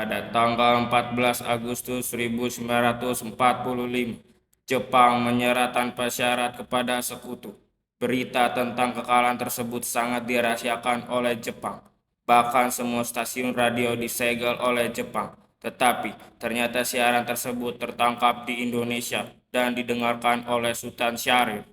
Pada tanggal 14 Agustus 1945, Jepang menyerah tanpa syarat kepada sekutu. Berita tentang kekalahan tersebut sangat dirahasiakan oleh Jepang. Bahkan semua stasiun radio disegel oleh Jepang. Tetapi ternyata siaran tersebut tertangkap di Indonesia dan didengarkan oleh Sultan Syahrir.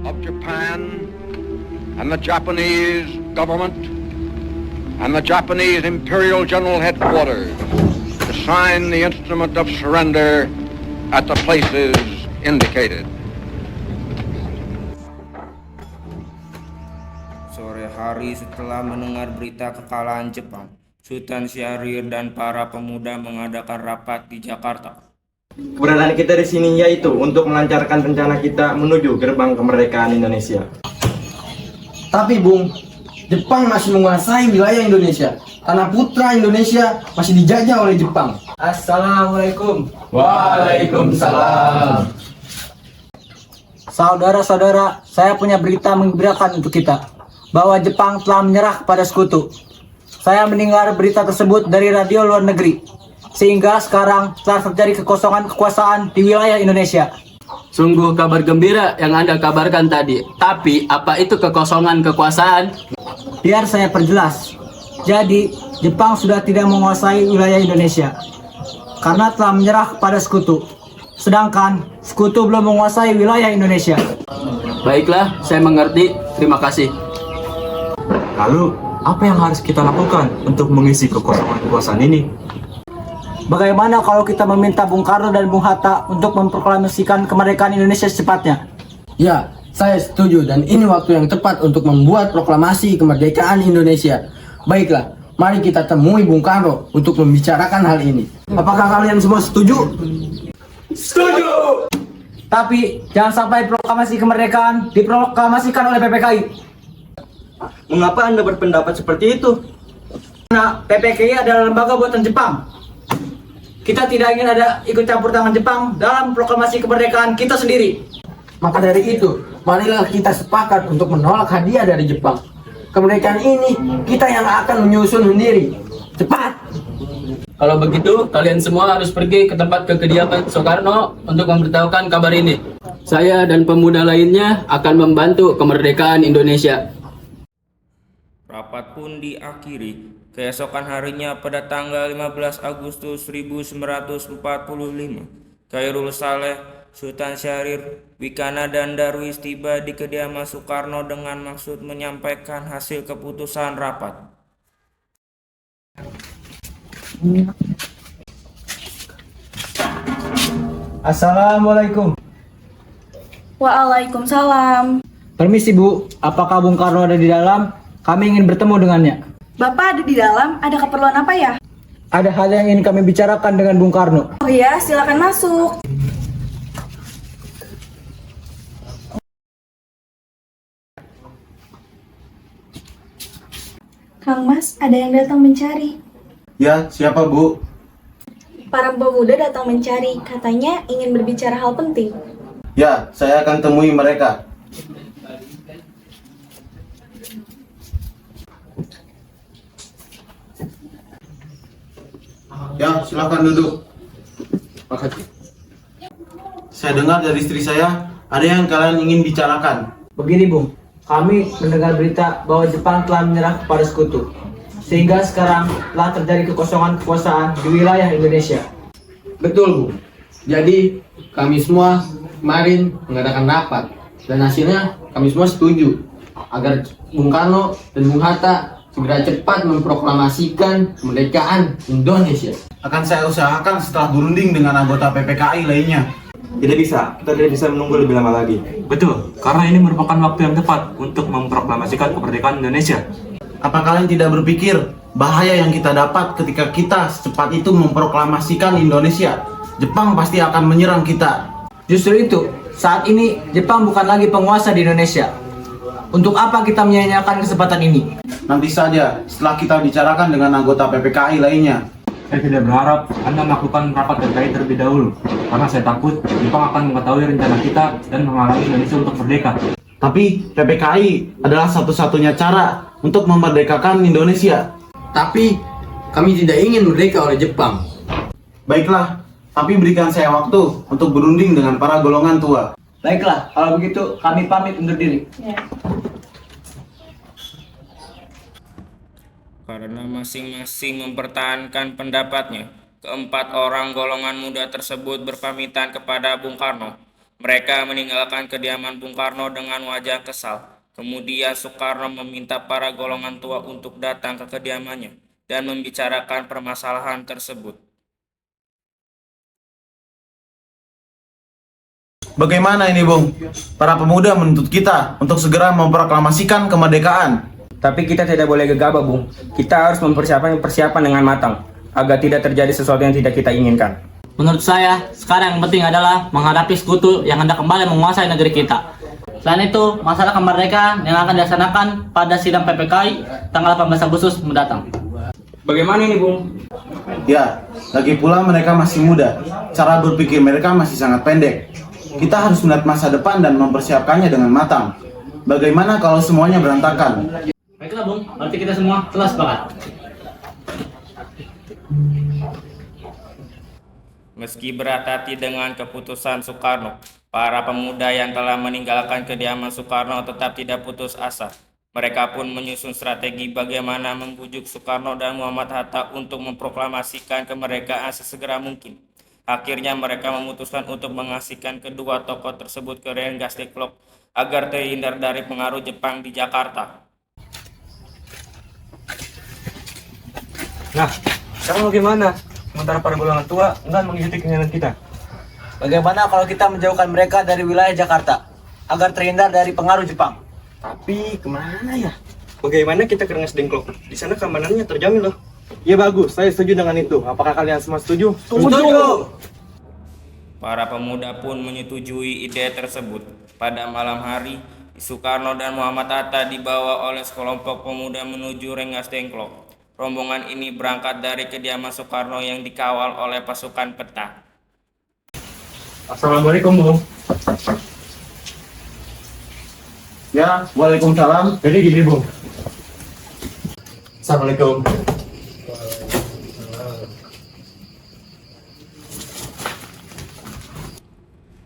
Of Japan and the Japanese government and the Japanese Imperial General Headquarters to sign the instrument of surrender at the places indicated. Sore hari setelah mendengar berita kekalahan Jepang, Sultan Syahrir dan para pemuda mengadakan rapat di Jakarta. Keberadaan kita di sini yaitu untuk melancarkan rencana kita menuju gerbang kemerdekaan Indonesia. Tapi Bung, Jepang masih menguasai wilayah Indonesia. Tanah putra Indonesia masih dijajah oleh Jepang. Assalamualaikum. Waalaikumsalam. Saudara-saudara, saya punya berita menggembirakan untuk kita, bahwa Jepang telah menyerah kepada sekutu. Saya mendengar berita tersebut dari radio luar negeri, sehingga sekarang telah terjadi kekosongan kekuasaan di wilayah Indonesia. Sungguh kabar gembira yang Anda kabarkan tadi. Tapi apa itu kekosongan kekuasaan? Biar saya perjelas. Jadi, Jepang sudah tidak menguasai wilayah Indonesia karena telah menyerah kepada sekutu. Sedangkan sekutu belum menguasai wilayah Indonesia. Baiklah, saya mengerti. Terima kasih. Lalu, apa yang harus kita lakukan untuk mengisi kekosongan kekuasaan ini? Bagaimana kalau kita meminta Bung Karno dan Bung Hatta untuk memproklamasikan kemerdekaan Indonesia secepatnya? Ya, saya setuju dan ini waktu yang tepat untuk membuat proklamasi kemerdekaan Indonesia. Baiklah, mari kita temui Bung Karno untuk membicarakan hal ini. Apakah kalian semua setuju? Setuju! Tapi jangan sampai proklamasi kemerdekaan diproklamasikan oleh PPKI. Mengapa Anda berpendapat seperti itu? Karena PPKI adalah lembaga buatan Jepang. Kita tidak ingin ada ikut campur tangan Jepang dalam proklamasi kemerdekaan kita sendiri. Maka dari itu, marilah kita sepakat untuk menolak hadiah dari Jepang. Kemerdekaan ini kita yang akan menyusun sendiri. Cepat! Kalau begitu, kalian semua harus pergi ke tempat kediaman Soekarno untuk memberitahukan kabar ini. Saya dan pemuda lainnya akan membantu kemerdekaan Indonesia. Rapat pun diakhiri. Keesokan harinya pada tanggal 15 Agustus 1945, Khairul Saleh, Sultan Syahrir, Wikana dan Darwis tiba di kediaman Soekarno dengan maksud menyampaikan hasil keputusan rapat. Assalamualaikum. Waalaikumsalam. Permisi Bu, apakah Bung Karno ada di dalam? Kami ingin bertemu dengannya. Bapak ada di dalam, ada keperluan apa ya? Ada hal yang ingin kami bicarakan dengan Bung Karno. Oh ya, silakan masuk. Kang Mas, ada yang datang mencari. Ya, siapa Bu? Para pemuda datang mencari, katanya ingin berbicara hal penting. Ya, saya akan temui mereka. Ya, silakan duduk. Makasih. Saya dengar dari istri saya, ada yang kalian ingin bicarakan. Begini Bung, kami mendengar berita bahwa Jepang telah menyerah kepada sekutu, sehingga sekarang telah terjadi kekosongan kekuasaan di wilayah Indonesia. Betul Bu. Jadi kami semua kemarin mengadakan rapat dan hasilnya kami semua setuju agar Bung Karno dan Bung Hatta segera cepat memproklamasikan kemerdekaan Indonesia. Akan saya usahakan setelah berunding dengan anggota PPKI lainnya. Tidak bisa, kita tidak bisa menunggu lebih lama lagi. Betul, karena ini merupakan waktu yang tepat untuk memproklamasikan kemerdekaan Indonesia. Apa kalian tidak berpikir bahaya yang kita dapat ketika kita secepat itu memproklamasikan Indonesia. Jepang pasti akan menyerang kita. Justru itu, saat ini Jepang bukan lagi penguasa di Indonesia. Untuk apa kita menyia-nyiakan kesempatan ini? Nanti saja setelah kita bicarakan dengan anggota PPKI lainnya. Saya tidak berharap Anda melakukan rapat terkait terlebih dahulu, karena saya takut Jepang akan mengetahui rencana kita dan menghalangi Indonesia untuk merdeka. Tapi PPKI adalah satu-satunya cara untuk memerdekakan Indonesia. Tapi kami tidak ingin merdeka oleh Jepang. Baiklah, tapi berikan saya waktu untuk berunding dengan para golongan tua. Baiklah, kalau begitu kami pamit undur diri. Karena masing-masing mempertahankan pendapatnya, keempat orang golongan muda tersebut berpamitan kepada Bung Karno. Mereka meninggalkan kediaman Bung Karno dengan wajah kesal. Kemudian Soekarno meminta para golongan tua untuk datang ke kediamannya dan membicarakan permasalahan tersebut. Bagaimana ini, Bung? Para pemuda menuntut kita untuk segera memproklamasikan kemerdekaan. Tapi kita tidak boleh gegabah, Bung. Kita harus mempersiapkan dengan matang agar tidak terjadi sesuatu yang tidak kita inginkan. Menurut saya, sekarang yang penting adalah menghadapi sekutu yang hendak kembali menguasai negeri kita. Selain itu, masalah kemerdekaan yang akan dilaksanakan pada sidang PPKI tanggal 18 Agustus mendatang. Bagaimana ini, Bung? Ya, lagi pula mereka masih muda. Cara berpikir mereka masih sangat pendek. Kita harus melihat masa depan dan mempersiapkannya dengan matang. Bagaimana kalau semuanya berantakan? Baiklah, Bung. Berarti kita semua telah sepakat. Meski berat hati dengan keputusan Soekarno, para pemuda yang telah meninggalkan kediaman Soekarno tetap tidak putus asa. Mereka pun menyusun strategi bagaimana membujuk Soekarno dan Muhammad Hatta untuk memproklamasikan kemerdekaan sesegera mungkin. Akhirnya mereka memutuskan untuk mengasihkan kedua tokoh tersebut ke Rengas Dengklok agar terhindar dari pengaruh Jepang di Jakarta. Nah, sekarang bagaimana? Sementara para golongan tua enggan mengikuti keinginan kita. Bagaimana kalau kita menjauhkan mereka dari wilayah Jakarta agar terhindar dari pengaruh Jepang? Tapi kemana ya? Bagaimana kita ke Rengas Dengklok? Di sana keamanannya terjamin loh. Ya bagus, saya setuju dengan itu. Apakah kalian semua setuju? Setuju! Para pemuda pun menyetujui ide tersebut. Pada malam hari, Soekarno dan Muhammad Hatta dibawa oleh sekelompok pemuda menuju Rengas Dengklok. Rombongan ini berangkat dari kediaman Soekarno yang dikawal oleh pasukan peta. Assalamualaikum, Bung. Ya, waalaikumsalam. Jadi gini, Bung. Assalamualaikum.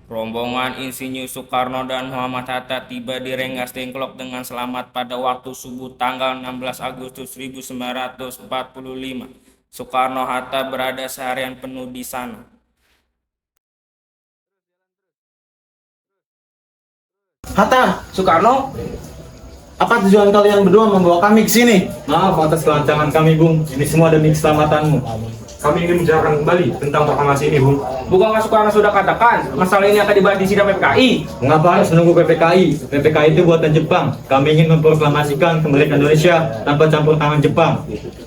Rombongan Insinyur Soekarno dan Muhammad Hatta tiba di Rengas Dengklok dengan selamat pada waktu subuh tanggal 16 Agustus 1945. Soekarno-Hatta berada seharian penuh di sana. Hatta, Soekarno? apa tujuan kalian berdua membawa kami ke sini? Maaf atas kelancangan kami, Bung. Ini semua demi keselamatanmu. Kami ingin menjelaskan kembali tentang proklamasi ini, Bung. Bukankah Soekarno sudah katakan masalah ini akan dibahas di sidang PPKI? Mengapa harus menunggu PPKI? PPKI itu buatan Jepang. Kami ingin memproklamasikan kemerdekaan Indonesia tanpa campur tangan Jepang.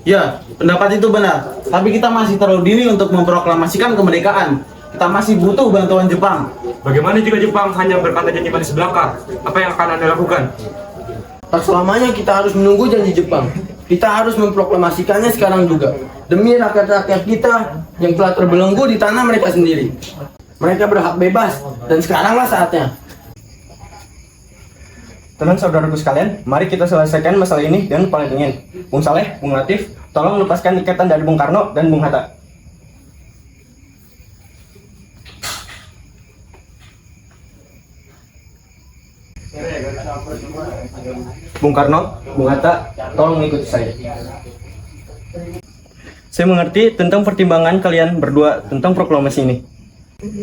Ya, pendapat itu benar. Tapi kita masih terlalu dini untuk memproklamasikan kemerdekaan. Kita masih butuh bantuan Jepang. Bagaimana jika Jepang hanya berkata janji manis belaka? Apa yang akan Anda lakukan? Tak selamanya kita harus menunggu janji Jepang. Kita harus memproklamasikannya sekarang juga. Demi rakyat-rakyat kita yang telah terbelenggu di tanah mereka sendiri. Mereka berhak bebas, dan sekaranglah saatnya. Tenang saudaraku sekalian, mari kita selesaikan masalah ini dengan paling ingin. Bung Saleh, Bung Latif, tolong lepaskan ikatan dari Bung Karno dan Bung Hatta. Bung Karno, Bung Hatta, tolong ikuti saya. Saya mengerti tentang pertimbangan kalian berdua tentang proklamasi ini.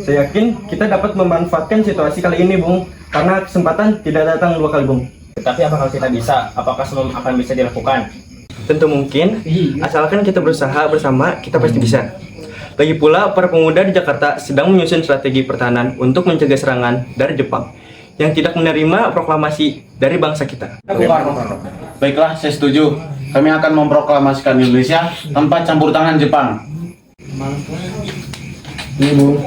Saya yakin kita dapat memanfaatkan situasi kali ini, Bung, karena kesempatan tidak datang dua kali, Bung. Tetapi apakah kita bisa? Apakah semua akan bisa dilakukan? Tentu mungkin, asalkan kita berusaha bersama, kita pasti bisa. Lagi pula, para pemuda di Jakarta sedang menyusun strategi pertahanan untuk mencegah serangan dari Jepang yang tidak menerima proklamasi dari bangsa kita. Baiklah, saya setuju. kami akan memproklamasikan Indonesia tanpa campur tangan Jepang. Ini Bung.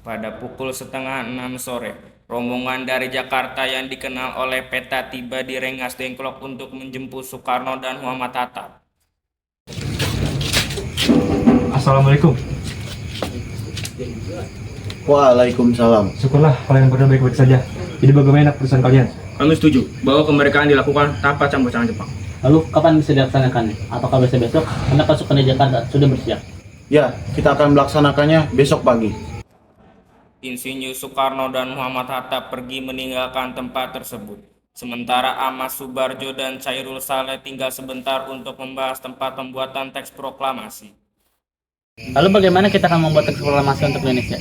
Pada pukul setengah 6 sore, rombongan dari Jakarta yang dikenal oleh peta tiba di Rengas Dengklok untuk menjemput Soekarno dan Muhammad Hatta. Assalamualaikum. Waalaikumsalam. Syukurlah kalian berdua baik-baik saja. Jadi bagaimana keputusan kalian? Kami setuju bahwa kemerdekaan dilakukan tanpa campur tangan Jepang. Lalu kapan bisa dilaksanakannya? Apakah besok? Karena pasukan di Jakarta sudah bersiap. Ya, kita akan melaksanakannya besok pagi. Insinyur Soekarno dan Muhammad Hatta pergi meninggalkan tempat tersebut. Sementara Ahmad Subarjo dan Chairul Saleh tinggal sebentar untuk membahas tempat pembuatan teks proklamasi. Lalu bagaimana kita akan membuat teks proklamasi untuk Indonesia?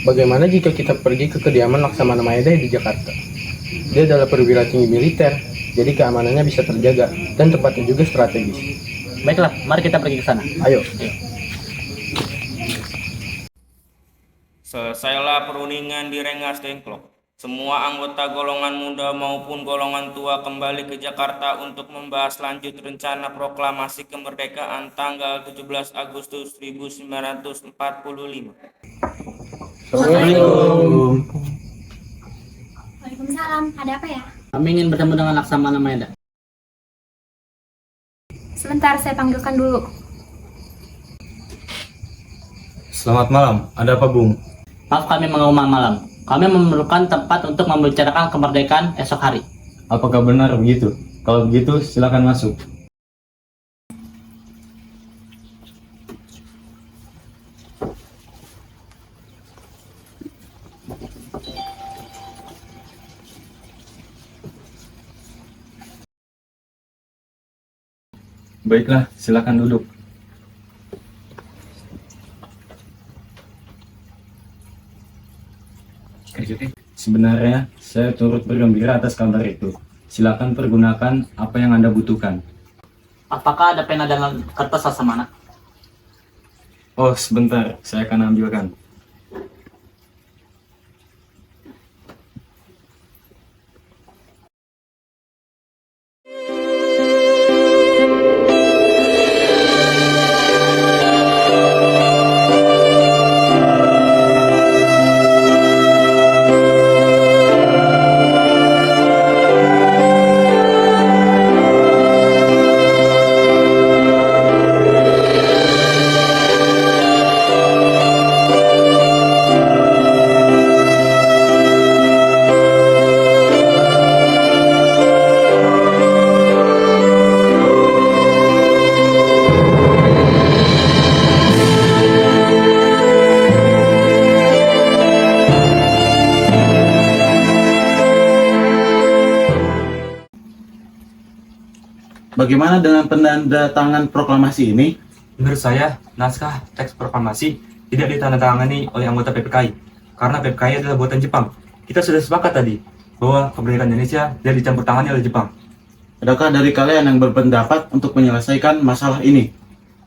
Bagaimana jika kita pergi ke kediaman Laksamana Mayadeh di Jakarta? Dia adalah perwira tinggi militer, jadi keamanannya bisa terjaga dan tempatnya juga strategis. Baiklah, mari kita pergi ke sana. Ayo. Selesailah perundingan di Rengas Dengklok. Semua anggota golongan muda maupun golongan tua kembali ke Jakarta untuk membahas lanjut rencana proklamasi kemerdekaan tanggal 17 Agustus 1945. Assalamualaikum. Waalaikumsalam, ada apa ya? Kami ingin bertemu dengan Laksamana Mayadeh. Sebentar, saya panggilkan dulu. Selamat malam. Ada apa, Bung? Maaf kami mengganggu malam. Kami memerlukan tempat untuk membicarakan kemerdekaan esok hari. Apakah benar begitu? Kalau begitu, silakan masuk. Baiklah, silakan duduk. Sebenarnya, saya turut bergembira atas kabar itu. Silakan pergunakan apa yang Anda butuhkan. Apakah ada pena dan kertas Laksamana? Oh, sebentar, saya akan ambilkan. Bagaimana dengan penandatangan proklamasi ini? Menurut saya, naskah teks proklamasi tidak ditandatangani oleh anggota PPKI karena PPKI adalah buatan Jepang. Kita sudah sepakat tadi bahwa kemerdekaan Indonesia tidak dicampur tangani oleh Jepang. Adakah dari kalian yang berpendapat untuk menyelesaikan masalah ini?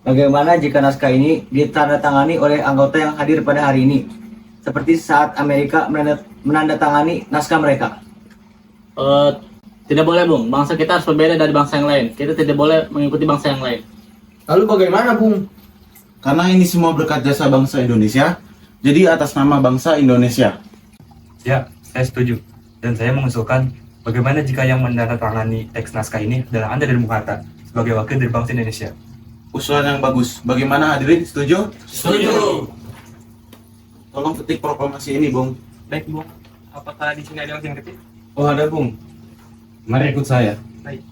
Bagaimana jika naskah ini ditandatangani oleh anggota yang hadir pada hari ini? Seperti saat Amerika menandatangani naskah mereka. Tidak boleh, Bung. Bangsa kita harus berbeda dari bangsa yang lain. Kita tidak boleh mengikuti bangsa yang lain. Lalu bagaimana, Bung? Karena ini semua berkat jasa bangsa Indonesia, jadi atas nama bangsa Indonesia. Ya, saya setuju. Dan saya mengusulkan bagaimana jika yang menandatangani teks naskah ini adalah Anda dan Bung Hatta sebagai wakil dari bangsa Indonesia. Usulan yang bagus. Bagaimana hadirin, setuju? Setuju. Tolong ketik proklamasi ini, Bung. Baik, Bung. Apakah di sini ada mesin ketik? Oh, ada, Bung. Mari ikut saya. Baik.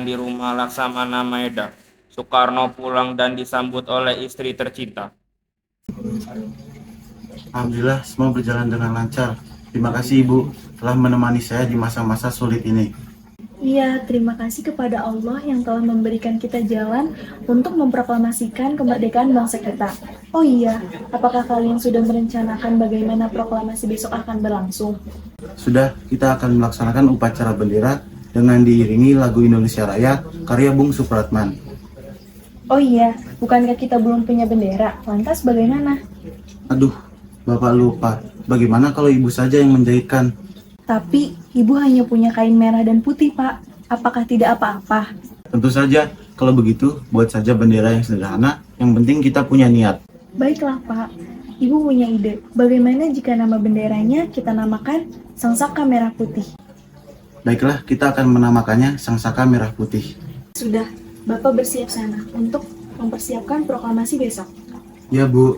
dirayakan di rumah Laksamana Maeda. Soekarno pulang dan disambut oleh istri tercinta. Alhamdulillah semua berjalan dengan lancar. Terima kasih Ibu telah menemani saya di masa-masa sulit ini. Iya, terima kasih kepada Allah yang telah memberikan kita jalan untuk memproklamasikan kemerdekaan bangsa kita. Oh iya, apakah kalian sudah merencanakan bagaimana proklamasi besok akan berlangsung? Sudah, kita akan melaksanakan upacara bendera dengan diiringi lagu Indonesia Raya karya Bung Supratman. Oh iya, bukankah kita belum punya bendera? Lantas bagaimana? Aduh, Bapak lupa. Bagaimana kalau Ibu saja yang menjahitkan? Tapi, Ibu hanya punya kain merah dan putih, Pak. Apakah tidak apa-apa? Tentu saja, kalau begitu buat saja bendera yang sederhana, yang penting kita punya niat. Baiklah, Pak. Ibu punya ide. Bagaimana jika nama benderanya kita namakan Sang Saka Merah Putih? Baiklah, kita akan menamakannya Sang Saka Merah Putih. Sudah, Bapak bersiap sana untuk mempersiapkan proklamasi besok. Ya, Bu.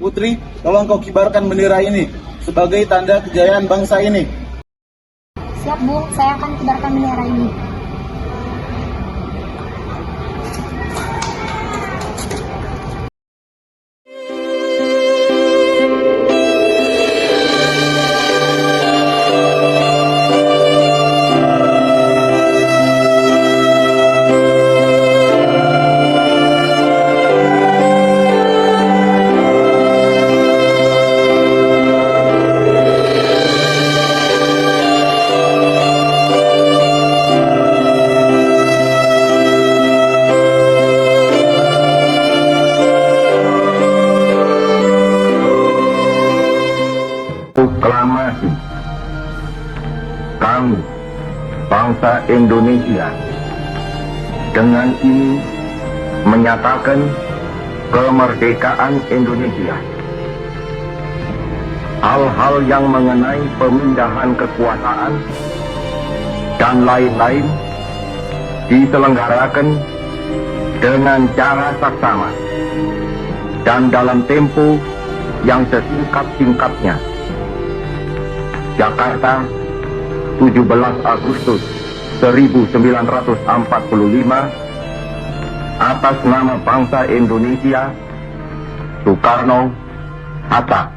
Putri, tolong kau kibarkan bendera ini sebagai tanda kejayaan bangsa ini. Siap, Bu. Saya akan kibarkan bendera ini. Proklamasi kami, bangsa Indonesia, dengan ini menyatakan kemerdekaan Indonesia. Hal-hal yang mengenai pemindahan kekuasaan dan lain-lain diselenggarakan dengan cara saksama dan dalam tempo yang sesingkat-singkatnya. Jakarta, 17 Agustus 1945, atas nama bangsa Indonesia, Soekarno, Hatta.